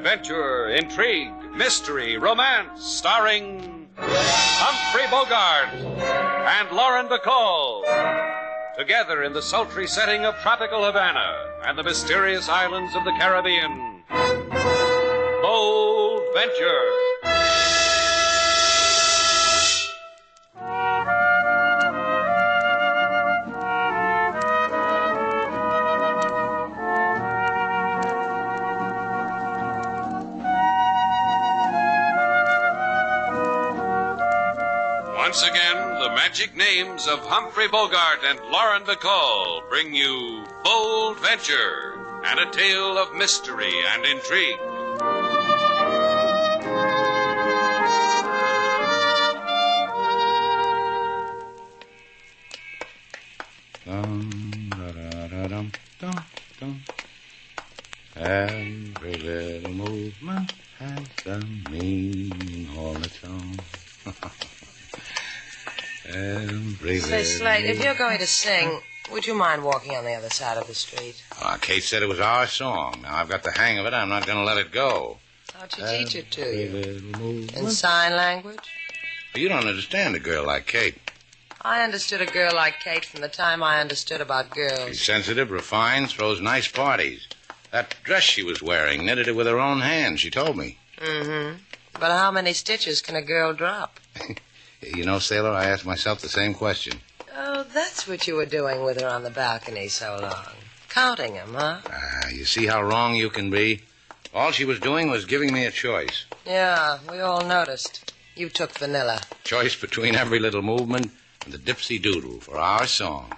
adventure, intrigue, mystery, romance, starring Humphrey Bogart and Lauren Bacall. Together in the sultry setting of tropical Havana and the mysterious islands of the Caribbean. Bold Venture. Once again, the magic names of Humphrey Bogart and Lauren Bacall bring you Bold Venture and a tale of mystery and intrigue. Every little movement has a meaning all its own. Say, Slate, if you're going to sing, would you mind walking on the other side of the street? Kate said it was our song. Now I've got the hang of it. I'm not going to let it go. How'd she teach it to you? In sign language? You don't understand a girl like Kate. I understood a girl like Kate from the time I understood about girls. She's sensitive, refined, throws nice parties. That dress she was wearing, knitted it with her own hands, she told me. Mm-hmm. But how many stitches can a girl drop? You know, Sailor, I asked myself the same question. Oh, that's what you were doing with her on the balcony so long. Counting them, huh? You see how wrong you can be? All she was doing was giving me a choice. Yeah, we all noticed. You took vanilla. Choice between every little movement and the dipsy doodle for our song.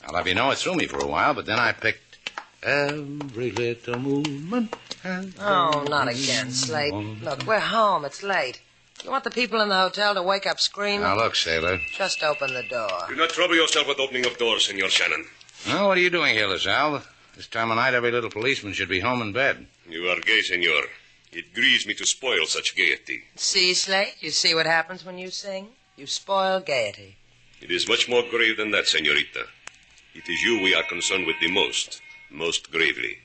I'll have you know it threw me for a while, but then I picked every little movement. Oh, not again, Slate. Look, we're home. It's late. You want the people in the hotel to wake up screaming? Now, look, Sailor. Just open the door. Do not trouble yourself with opening of doors, Senor Shannon. Well, what are you doing here, LaSalle? This time of night, every little policeman should be home in bed. You are gay, senor. It grieves me to spoil such gaiety. See, Slate? You see what happens when you sing? You spoil gaiety. It is much more grave than that, senorita. It is you we are concerned with the most gravely.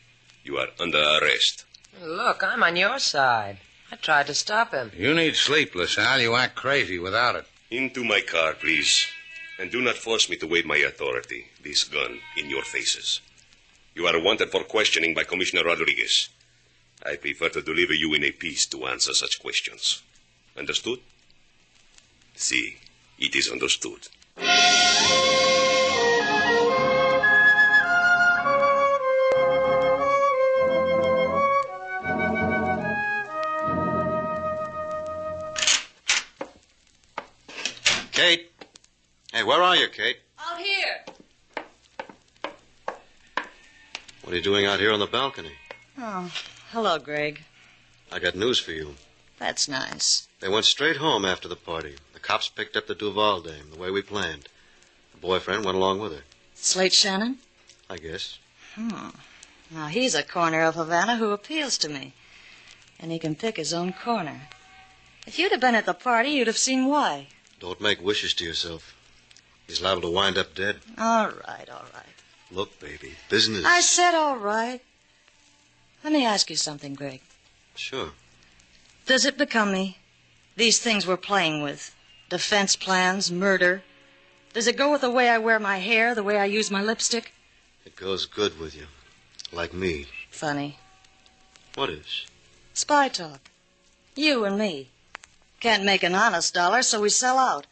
You are under arrest. Look, I'm on your side. I tried to stop him. You need sleep, LaSalle. You act crazy without it. Into my car, please. And do not force me to wave my authority, this gun, in your faces. You are wanted for questioning by Commissioner Rodriguez. I prefer to deliver you in a piece to answer such questions. Understood? Si, it is understood. Kate? Hey, where are you, Kate? Out here. What are you doing out here on the balcony? Oh, hello, Greg. I got news for you. That's nice. They went straight home after the party. The cops picked up the Duval dame, the way we planned. The boyfriend went along with her. Slate Shannon? I guess. Now, he's a corner of Havana who appeals to me. And he can pick his own corner. If you'd have been at the party, you'd have seen why. Don't make wishes to yourself. He's liable to wind up dead. All right. Look, baby, business. I said all right. Let me ask you something, Greg. Sure. Does it become me? These things we're playing with. Defense plans, murder. Does it go with the way I wear my hair, the way I use my lipstick? It goes good with you. Like me. Funny. What is? Spy talk. You and me. Can't make an honest dollar, so we sell out.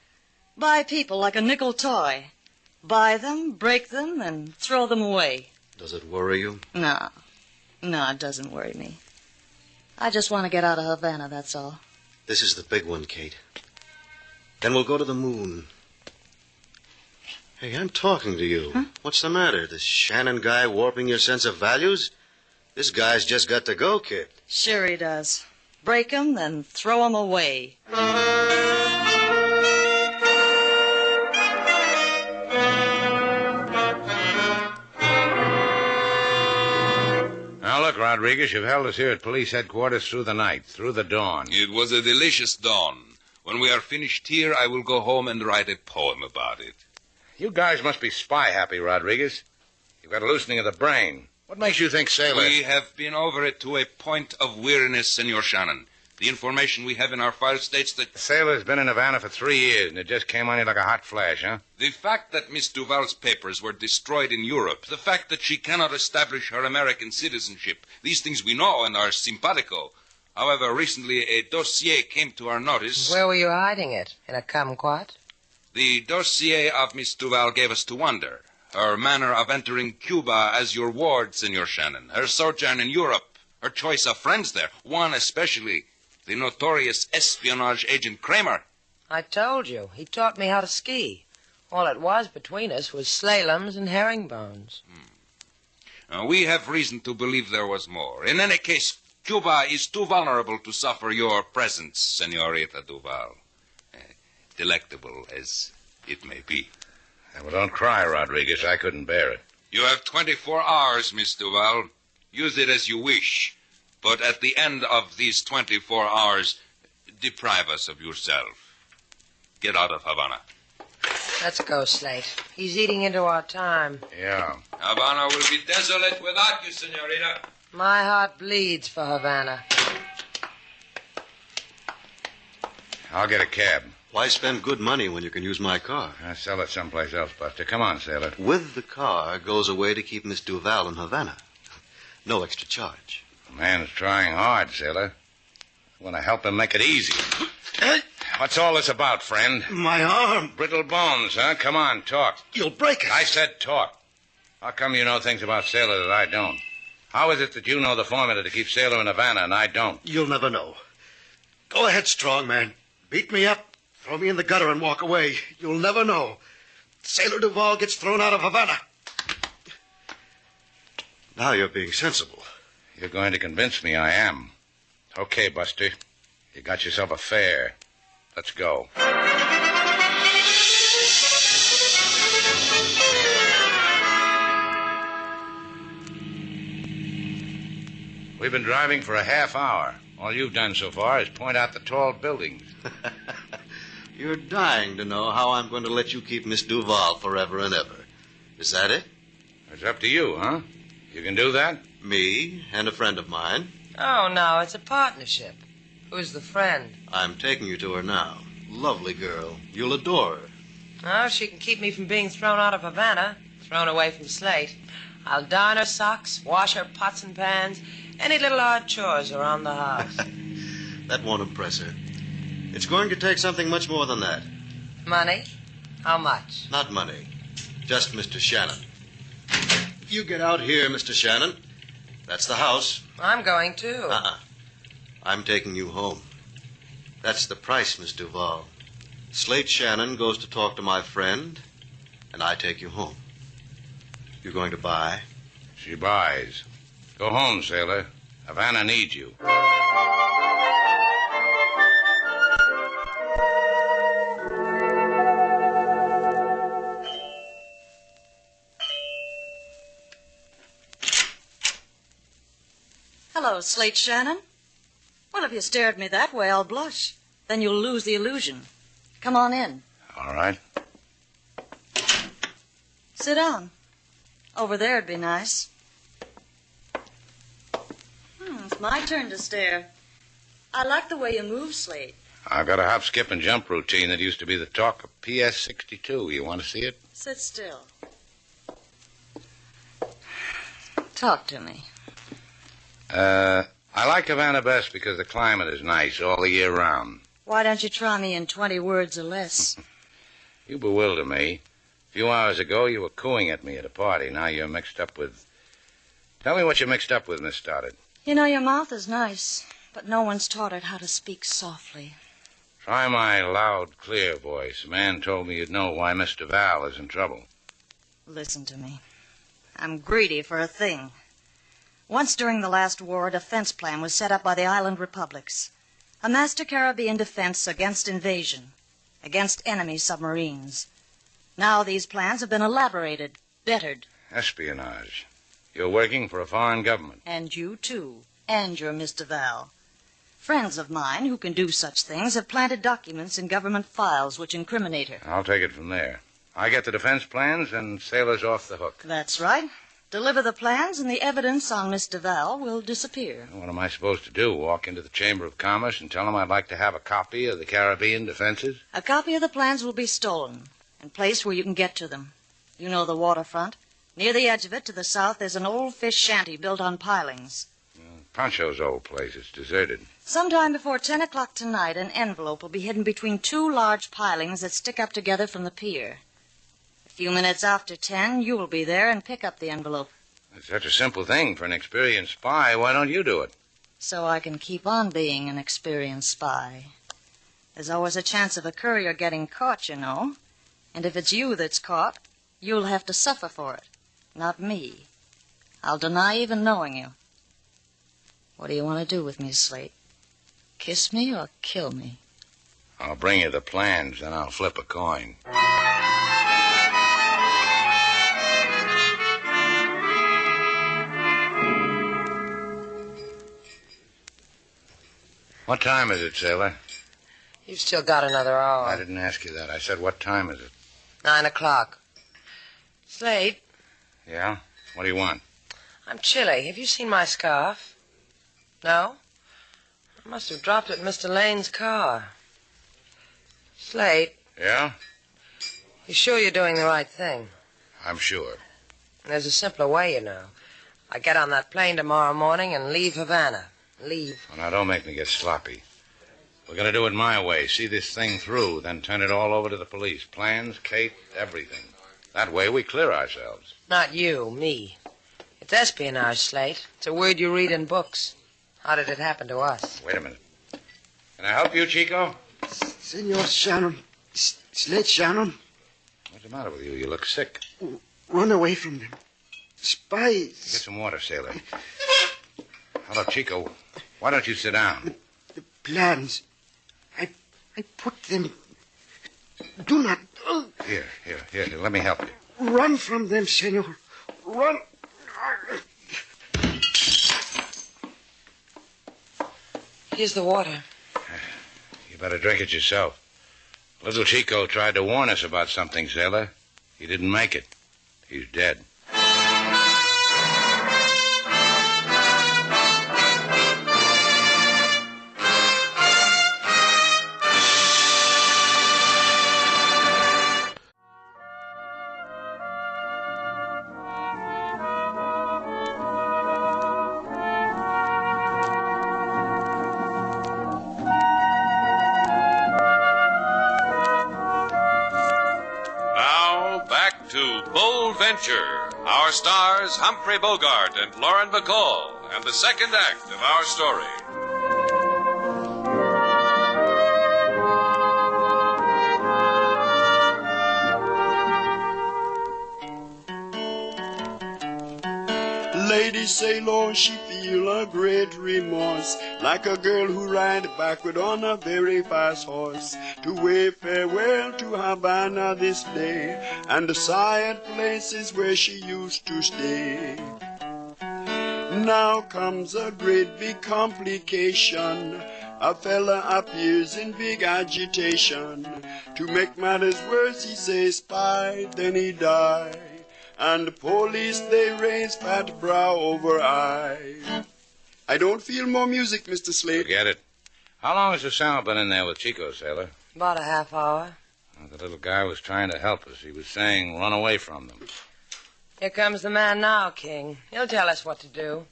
Buy people like a nickel toy. Buy them, break them, and throw them away. Does it worry you? No, it doesn't worry me. I just want to get out of Havana, that's all. This is the big one, Kate. Then we'll go to the moon. Hey, I'm talking to you. Huh? What's the matter? This Shannon guy warping your sense of values? This guy's just got to go, kid. Sure he does. Break 'em, then throw 'em away. Now, look, Rodriguez, you've held us here at police headquarters through the night, through the dawn. It was a delicious dawn. When we are finished here, I will go home and write a poem about it. You guys must be spy-happy, Rodriguez. You've got a loosening of the brain. What makes you think Sailor... We have been over it to a point of weariness, Senor Shannon. The information we have in our file states that... Sailor's been in Havana for 3 years, and it just came on you like a hot flash, huh? The fact that Miss Duval's papers were destroyed in Europe, the fact that she cannot establish her American citizenship, these things we know and are simpatico. However, recently a dossier came to our notice... Where were you hiding it? In a kumquat? The dossier of Miss Duval gave us to wonder. Her manner of entering Cuba as your ward, Senor Shannon. Her sojourn in Europe. Her choice of friends there. One especially... the notorious espionage agent Kramer. I told you. He taught me how to ski. All it was between us was slaloms and herringbones. We have reason to believe there was more. In any case, Cuba is too vulnerable to suffer your presence, Senorita Duval. Delectable as it may be. Well, don't cry, Rodriguez. I couldn't bear it. You have 24 hours, Miss Duval. Use it as you wish. But at the end of these 24 hours, deprive us of yourself. Get out of Havana. Let's go, Slate. He's eating into our time. Yeah. Havana will be desolate without you, Senorita. My heart bleeds for Havana. I'll get a cab. Why spend good money when you can use my car? I'll sell it someplace else, Buster. Come on, Sailor. With the car goes a way to keep Miss Duval in Havana. No extra charge. The man's trying hard, Sailor. I want to help him make it easy. What's all this about, friend? My arm. Brittle bones, huh? Come on, talk. You'll break it. I said talk. How come you know things about Sailor that I don't? How is it that you know the formula to keep Sailor in Havana and I don't? You'll never know. Go ahead, strong man. Beat me up, throw me in the gutter and walk away. You'll never know. Sailor Duval gets thrown out of Havana. Now you're being sensible. You're going to convince me I am. Okay, Buster. You got yourself a fare. Let's go. We've been driving for a half hour. All you've done so far is point out the tall buildings. You're dying to know how I'm going to let you keep Miss Duval forever and ever. Is that it? It's up to you, huh? You can do that? Me and a friend of mine. Oh, no, it's a partnership. Who's the friend? I'm taking you to her now. Lovely girl. You'll adore her. Oh, she can keep me from being thrown out of Havana, thrown away from Slate. I'll darn her socks, wash her pots and pans, any little odd chores around the house. That won't impress her. It's going to take something much more than that. Money? How much? Not money. Just Mr. Shannon. You get out here, Mr. Shannon. That's the house. I'm going too. I'm taking you home. That's the price, Miss Duval. Slate Shannon goes to talk to my friend, and I take you home. You're going to buy? She buys. Go home, Sailor. Havana needs you. Hello, Slate Shannon. Well, if you stare at me that way, I'll blush. Then you'll lose the illusion. Come on in. All right. Sit down. Over there'd be nice. It's my turn to stare. I like the way you move, Slate. I've got a hop, skip, and jump routine that used to be the talk of PS 62. You want to see it? Sit still. Talk to me. I like Havana best because the climate is nice all the year round. Why don't you try me in 20 words or less? You bewilder me. A few hours ago, you were cooing at me at a party. Now you're mixed up with... Tell me what you're mixed up with, Miss Stoddard. You know, your mouth is nice, but no one's taught it how to speak softly. Try my loud, clear voice. A man told me you'd know why Mr. Val is in trouble. Listen to me. I'm greedy for a thing. Once during the last war, a defense plan was set up by the island republics. A master Caribbean defense against invasion, against enemy submarines. Now these plans have been elaborated, bettered. Espionage. You're working for a foreign government. And you, too. And your Mr. Val. Friends of mine who can do such things have planted documents in government files which incriminate her. I'll take it from there. I get the defense plans and Sailor's off the hook. That's right. Deliver the plans, and the evidence on Miss Duval will disappear. What am I supposed to do? Walk into the Chamber of Commerce and tell them I'd like to have a copy of the Caribbean defenses? A copy of the plans will be stolen and placed where you can get to them. You know the waterfront. Near the edge of it, to the south, there's an old fish shanty built on pilings. Pancho's old place. It's deserted. Sometime before 10 o'clock tonight, an envelope will be hidden between two large pilings that stick up together from the pier. A few minutes after 10, you will be there and pick up the envelope. It's such a simple thing for an experienced spy. Why don't you do it? So I can keep on being an experienced spy. There's always a chance of a courier getting caught, you know. And if it's you that's caught, you'll have to suffer for it, not me. I'll deny even knowing you. What do you want to do with me, Slate? Kiss me or kill me? I'll bring you the plans, then I'll flip a coin. What time is it, Sailor? You've still got another hour. I didn't ask you that. I said, what time is it? 9 o'clock. Slate, Yeah? What do you want? I'm chilly. Have you seen my scarf? No? I must have dropped it in Mr. Lane's car. Slate, Yeah? you sure you're doing the right thing? I'm sure. There's a simpler way, you know. I get on that plane tomorrow morning and leave Havana. Leave. Well, now, don't make me get sloppy. We're going to do it my way. See this thing through, then turn it all over to the police. Plans, Kate, everything. That way we clear ourselves. Not you, me. It's espionage, Slate. It's a word you read in books. How did it happen to us? Wait a minute. Can I help you, Chico? Senor Shannon. Slate Shannon. What's the matter with you? You look sick. Run away from them. Spies. Get some water, Sailor. Hello, Chico. Why don't you sit down? The plans. I put them... Do not... Here. Let me help you. Run from them, senor. Run. Here's the water. You better drink it yourself. Little Chico tried to warn us about something, Sailor. He didn't make it. He's dead. Our stars, Humphrey Bogart and Lauren Bacall, and the second act of our story. Lady Sailor, she feel a great remorse, like a girl who ride backward on a very fast horse, to wave farewell to Havana this day, and the sigh at places where she used to stay. Now comes a great big complication. A fella appears in big agitation. To make matters worse, he says spy, then he die. And the police, they raise fat brow over eye. I don't feel more music, Mr. Slate. Forget it. How long has the Sal been in there with Chico, Sailor? About a half hour. Well, the little guy was trying to help us. He was saying, run away from them. Here comes the man now, King. He'll tell us what to do.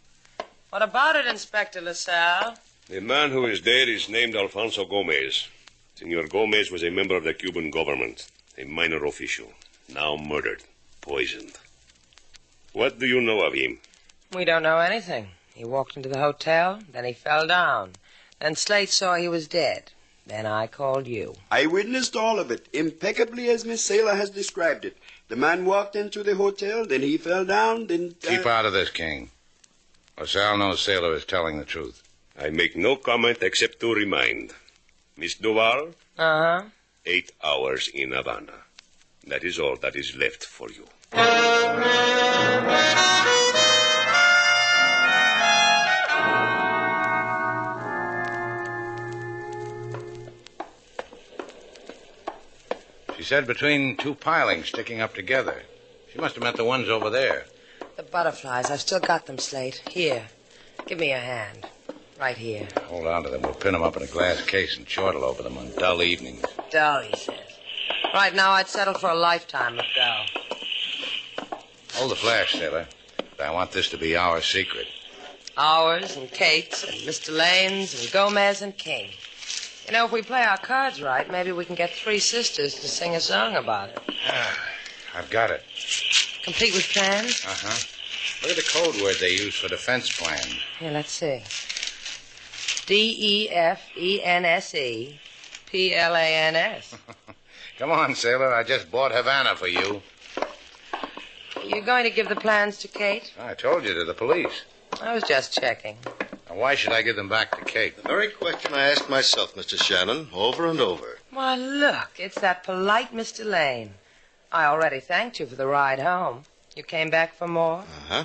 What about it, Inspector LaSalle? The man who is dead is named Alfonso Gomez. Senor Gomez was a member of the Cuban government, a minor official, now murdered, poisoned. What do you know of him? We don't know anything. He walked into the hotel, then he fell down. Then Slate saw he was dead. Then I called you. I witnessed all of it, impeccably as Miss Sailor has described it. The man walked into the hotel, then he fell down, then... Keep out of this, King. LaSalle knows Sailor is telling the truth. I make no comment except to remind. Miss Duval? 8 hours in Havana. That is all that is left for you. She said between two pilings sticking up together. She must have meant the ones over there. The butterflies. I've still got them, Slate. Here. Give me a hand. Right here. Hold on to them. We'll pin them up in a glass case and chortle over them on dull evenings. Dull, he says. Right now, I'd settle for a lifetime of dull. Hold the flash, Sailor. But I want this to be our secret. Ours and Kate's and Mr. Lane's and Gomez and King. You know, if we play our cards right, maybe we can get 3 sisters to sing a song about it. I've got it. Complete with plans? Uh-huh. Look at the code word they use for defense plan. Here, let's see. DEFENSE Come on, Sailor. I just bought Havana for you. You're going to give the plans to Kate? I told you, to the police. I was just checking. Now, why should I give them back to Kate? The very question I asked myself, Mr. Shannon, over and over. Why, look, it's that polite Mr. Lane. I already thanked you for the ride home. You came back for more? Uh-huh.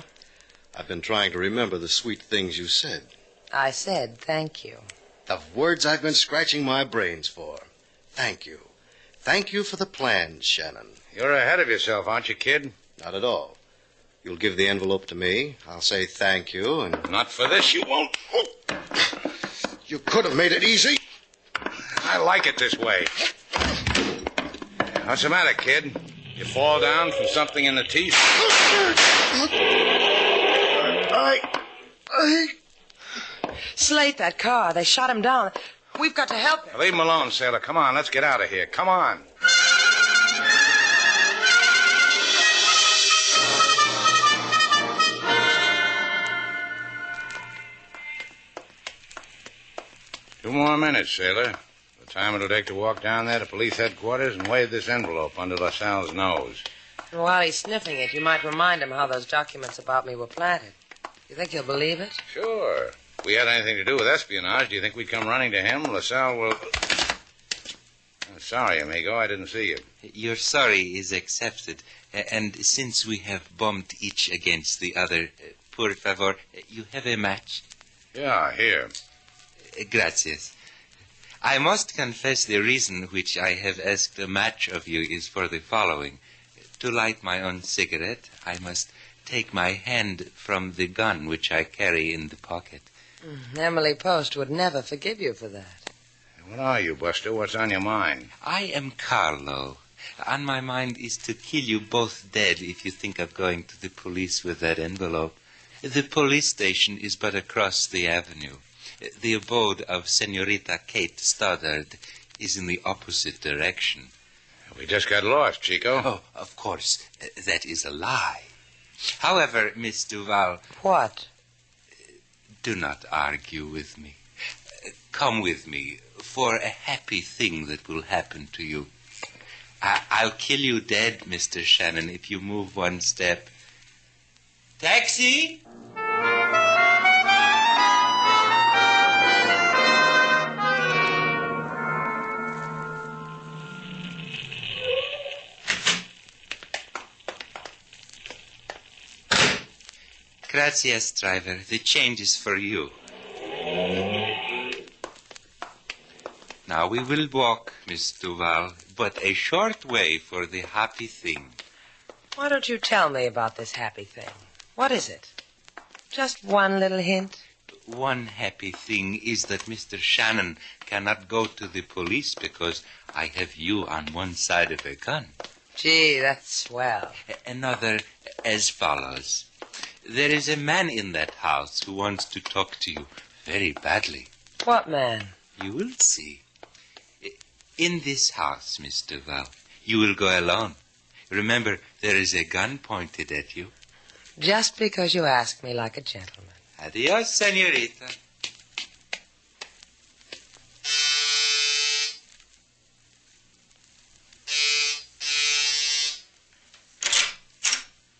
I've been trying to remember the sweet things you said. I said thank you. The words I've been scratching my brains for. Thank you. Thank you for the plans, Shannon. You're ahead of yourself, aren't you, kid? Not at all. You'll give the envelope to me. I'll say thank you, and... Not for this, you won't. You could have made it easy. I like it this way. What's the matter, kid? You fall down from something in the teeth? Slate, that car. They shot him down. We've got to help him. Leave him alone, Sailor. Come on, let's get out of here. Come on. Two more minutes, Sailor. The time it'll take to walk down there to police headquarters and wave this envelope under LaSalle's nose. And while he's sniffing it, you might remind him how those documents about me were planted. You think he'll believe it? Sure. If we had anything to do with espionage, do you think we'd come running to him? LaSalle will... Sorry, amigo, I didn't see you. Your sorry is accepted. And since we have bumped each against the other, por favor, you have a match? Yeah, here. Gracias. I must confess the reason which I have asked a match of you is for the following. To light my own cigarette, I must take my hand from the gun which I carry in the pocket. Emily Post would never forgive you for that. What are you, Buster? What's on your mind? I am Carlo. On my mind is to kill you both dead if you think of going to the police with that envelope. The police station is but across the avenue. The abode of Senorita Kate Stoddard is in the opposite direction. We just got lost, Chico. Oh, of course. That is a lie. However, Miss Duval... What? Do not argue with me. Come with me for a happy thing that will happen to you. I'll kill you dead, Mr. Shannon, if you move one step. Taxi! Gracias, driver. The change is for you. Now we will walk, Miss Duval, but a short way for the happy thing. Why don't you tell me about this happy thing? What is it? Just one little hint? One happy thing is that Mr. Shannon cannot go to the police because I have you on one side of a gun. Gee, that's swell. Another as follows. There is a man in that house who wants to talk to you very badly. What man? You will see. In this house, Miss Duval, you will go alone. Remember, there is a gun pointed at you. Just because you ask me like a gentleman. Adios, senorita.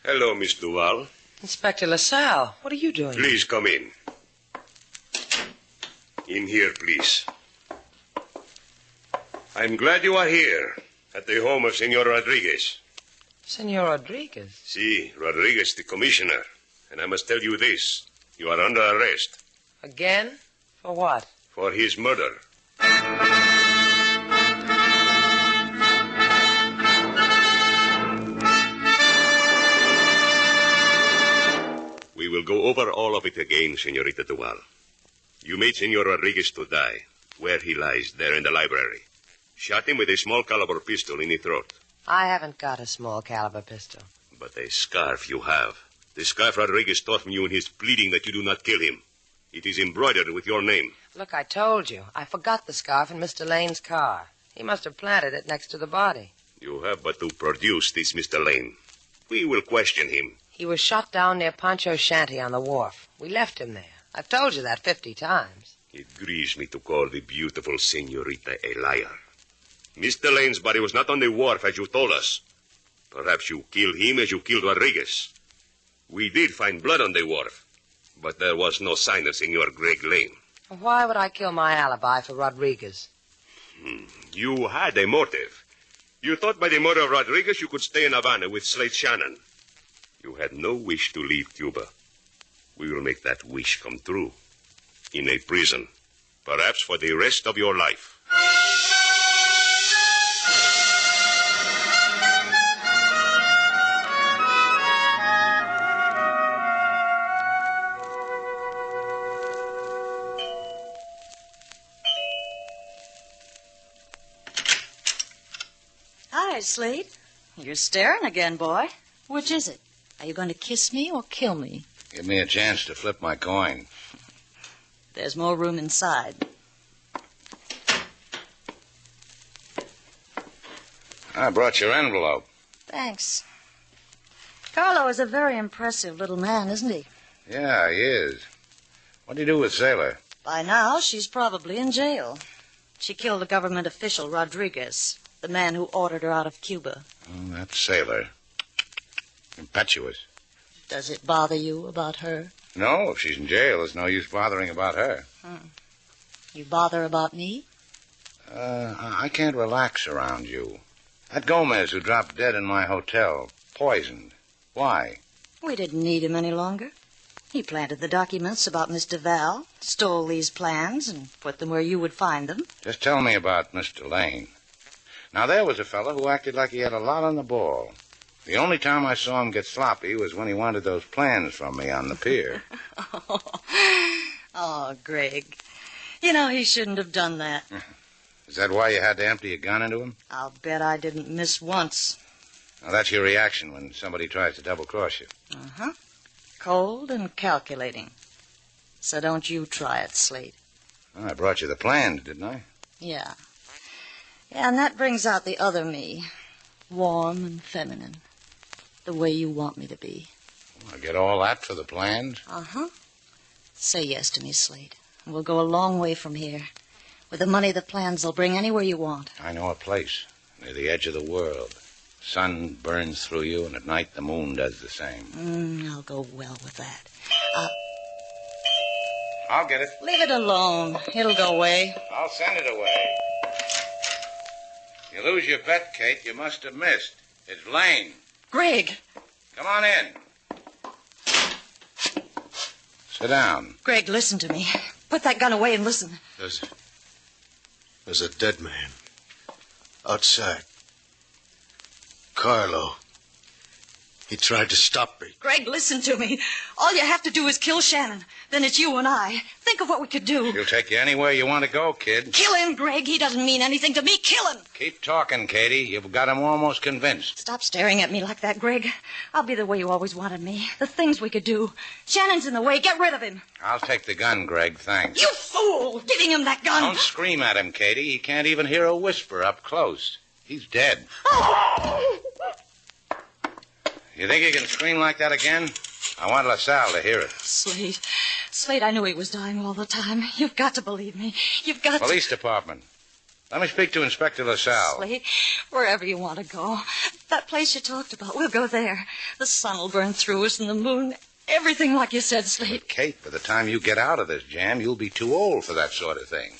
Hello, Miss Duval. Inspector LaSalle, what are you doing? Please come in. In here, please. I'm glad you are here, at the home of Senor Rodriguez. Senor Rodriguez? Si, Rodriguez, the commissioner. And I must tell you this. You are under arrest. Again? For what? For his murder. We will go over all of it again, Senorita Duval. You made Senor Rodriguez to die, where he lies, there in the library. Shot him with a small caliber pistol in the throat. I haven't got a small caliber pistol. But a scarf you have. The scarf Rodriguez tore from you in his pleading that you do not kill him. It is embroidered with your name. Look, I told you. I forgot the scarf in Mr. Lane's car. He must have planted it next to the body. You have but to produce this Mr. Lane. We will question him. He was shot down near Pancho's shanty on the wharf. We left him there. I've told you that 50 times. It grieves me to call the beautiful senorita a liar. Mr. Lane's body was not on the wharf, as you told us. Perhaps you killed him as you killed Rodriguez. We did find blood on the wharf, but there was no sign of Senor Greg Lane. Why would I kill my alibi for Rodriguez? You had a motive. You thought by the murder of Rodriguez you could stay in Havana with Slate Shannon. You had no wish to leave Cuba. We will make that wish come true. In a prison. Perhaps for the rest of your life. Hi, Slate. You're staring again, boy. Which is it? Are you going to kiss me or kill me? Give me a chance to flip my coin. There's more room inside. I brought your envelope. Thanks. Carlo is a very impressive little man, isn't he? Yeah, he is. What do you do with Sailor? By now, she's probably in jail. She killed a government official, Rodriguez, the man who ordered her out of Cuba. Oh, that's Sailor. Impetuous. Does it bother you about her? No, if she's in jail, there's no use bothering about her. You bother about me? I can't relax around you. That Gomez who dropped dead in my hotel, poisoned. Why? We didn't need him any longer. He planted the documents about Miss Duval, stole these plans, and put them where you would find them. Just tell me about Mr. Lane. Now, there was a fellow who acted like he had a lot on the ball. The only time I saw him get sloppy was when he wanted those plans from me on the pier. Oh, Greg. You know, he shouldn't have done that. Is that why you had to empty a gun into him? I'll bet I didn't miss once. Now, that's your reaction when somebody tries to double-cross you. Uh-huh. Cold and calculating. So don't you try it, Slate. Well, I brought you the plans, didn't I? Yeah. Yeah, and that brings out the other me. Warm and feminine. The way you want me to be. Well, I get all that for the plans? Uh-huh. Say yes to me, Slate. And we'll go a long way from here. With the money the plans will bring anywhere you want. I know a place near the edge of the world. Sun burns through you, and at night the moon does the same. I'll go well with that. I'll get it. Leave it alone. It'll go away. I'll send it away. You lose your bet, Kate. You must have missed. It's Lane. Greg! Come on in. Sit down. Greg, listen to me. Put that gun away and listen. There's a dead man. Outside. Carlo. He tried to stop me. Greg, listen to me. All you have to do is kill Shannon. Then it's you and I. Think of what we could do. He'll take you anywhere you want to go, kid. Kill him, Greg. He doesn't mean anything to me. Kill him. Keep talking, Katie. You've got him almost convinced. Stop staring at me like that, Greg. I'll be the way you always wanted me. The things we could do. Shannon's in the way. Get rid of him. I'll take the gun, Greg. Thanks. You fool! Giving him that gun. Don't scream at him, Katie. He can't even hear a whisper up close. He's dead. You think he can scream like that again? I want LaSalle to hear it. Slate, I knew he was dying all the time. You've got to believe me. You've got to... Police department. Let me speak to Inspector LaSalle. Slate, wherever you want to go. That place you talked about, we'll go there. The sun will burn through us and the moon. Everything like you said, Slate. But, Kate, by the time you get out of this jam, you'll be too old for that sort of thing.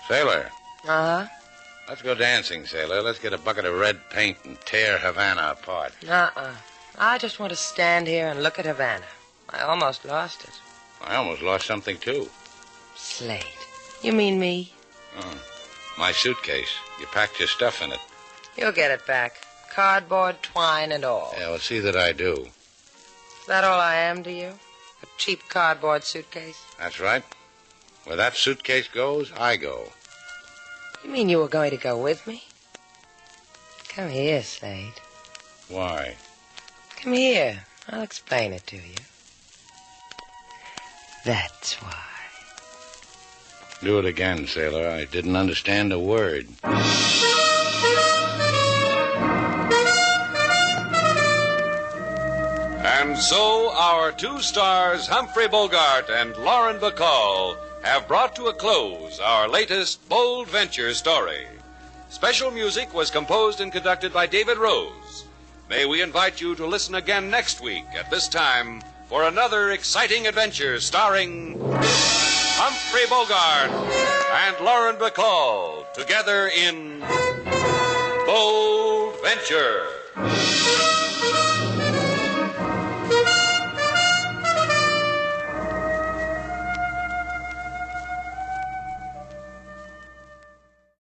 Sailor. Uh-huh. Let's go dancing, Sailor. Let's get a bucket of red paint and tear Havana apart. I just want to stand here and look at Havana. I almost lost it. I almost lost something, too. Slate. You mean me? Oh, my suitcase. You packed your stuff in it. You'll get it back. Cardboard, twine, and all. Yeah, well, see that I do. Is that all I am to you? A cheap cardboard suitcase? That's right. Where that suitcase goes, I go. You mean you were going to go with me? Come here, Slate. Why? Come here. I'll explain it to you. That's why. Do it again, Sailor. I didn't understand a word. And so our two stars, Humphrey Bogart and Lauren Bacall, have brought to a close our latest bold venture story. Special music was composed and conducted by David Rose. May we invite you to listen again next week at this time for another exciting adventure starring Humphrey Bogart and Lauren Bacall together in Bold Venture.